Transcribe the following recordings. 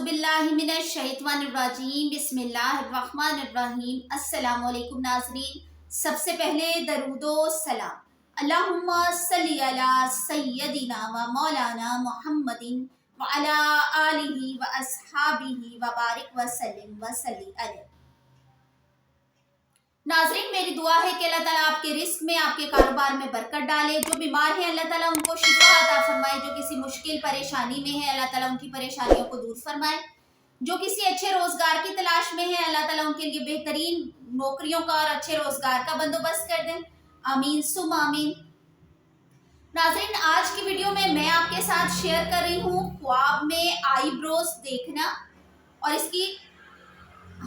औज़ुबिल्लाहिमिनश्शैतानिर्रजीम बिस्मिल्लाहिर्रहमानिर्रहीम। अस्सलामु अलैकुम नाज़रीन, सबसे पहले दरूदो सलाम अल्लाहुम्मा सल्ली अला सय्यदिना व मौलाना मुहम्मदिन व अला आलिहि व अस्हाबिहि व बारिक व सल्लिम व सल्ली अलैहि। नाज़रीन, मेरी दुआ है कि अल्लाह ताला आपके रिस्क में, आपके कारोबार में बरकत डाले। जो बीमार हैं अल्लाह ताला उनको शिफा अता फरमाए। जो किसी मुश्किल परेशानी में है अल्लाह ताला उनकी परेशानियों को दूर फरमाए। जो किसी अच्छे रोजगार की तलाश में है अल्लाह ताला उनके लिए बेहतरीन नौकरियों का और अच्छे रोजगार का बंदोबस्त कर दें। आमीन सुम आमीन। नाज़रीन, आज की वीडियो में मैं आपके साथ शेयर कर रही हूँ ख्वाब में आईब्रोज देखना और इसकी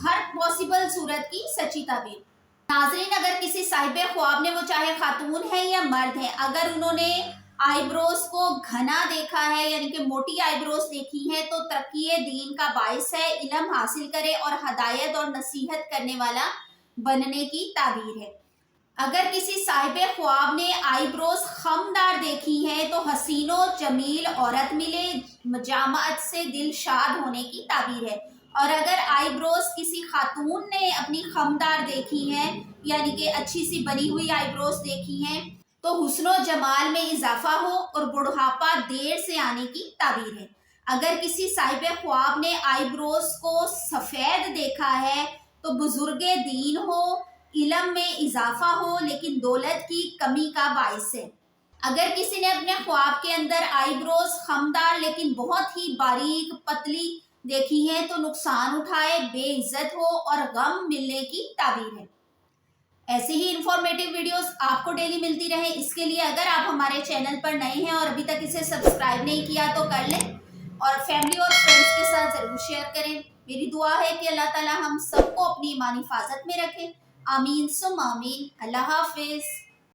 हर पॉसिबल सूरत की सच्ची ताबीर। नाज़रीन, अगर किसी साहिब ख्वाब ने, वो चाहे खातून है या मर्द है, अगर उन्होंने आईब्रोज को घना देखा है यानी कि मोटी आईब्रोज देखी है तो तरक्की दीन का बाइस है, इल्म हासिल करे और हदायत और नसीहत करने वाला बनने की ताबीर है। अगर किसी साहिब ख्वाब ने आईब्रोज खमदार देखी है तो हसीनो जमील औरत मिले, जामात से दिल शाद होने की ताबीर है। और अगर आईब्रोज किसी खातून ने अपनी खमदार देखी हैं यानी कि अच्छी सी बनी हुई आईब्रोज देखी हैं तो हुस्नो जमाल में इजाफा हो और बुढ़ापा देर से आने की ताबीर है। अगर किसी साहिब ख्वाब ने आईब्रोज को सफ़ेद देखा है तो बुजुर्गे दीन हो, इल्म में इजाफा हो लेकिन दौलत की कमी का बाइस है। अगर किसी ने अपने ख्वाब के अंदर आईब्रोज खमदार लेकिन बहुत ही बारीक पतली देखी है तो नुकसान उठाए, बेइज्जत हो और गम मिलने की ताबीर है। ऐसी ही इंफॉर्मेटिव वीडियोस आपको डेली मिलती रहे, इसके लिए अगर आप हमारे चैनल पर नए हैं और अभी तक इसे सब्सक्राइब नहीं किया तो कर लें और फैमिली और फ्रेंड्स के साथ जरूर शेयर करें। मेरी दुआ है कि अल्लाह ताला हम सबको अपनी ईमानी हिफाजत में रखे। आमीन सुम आमीन। अल्लाह हाफिज।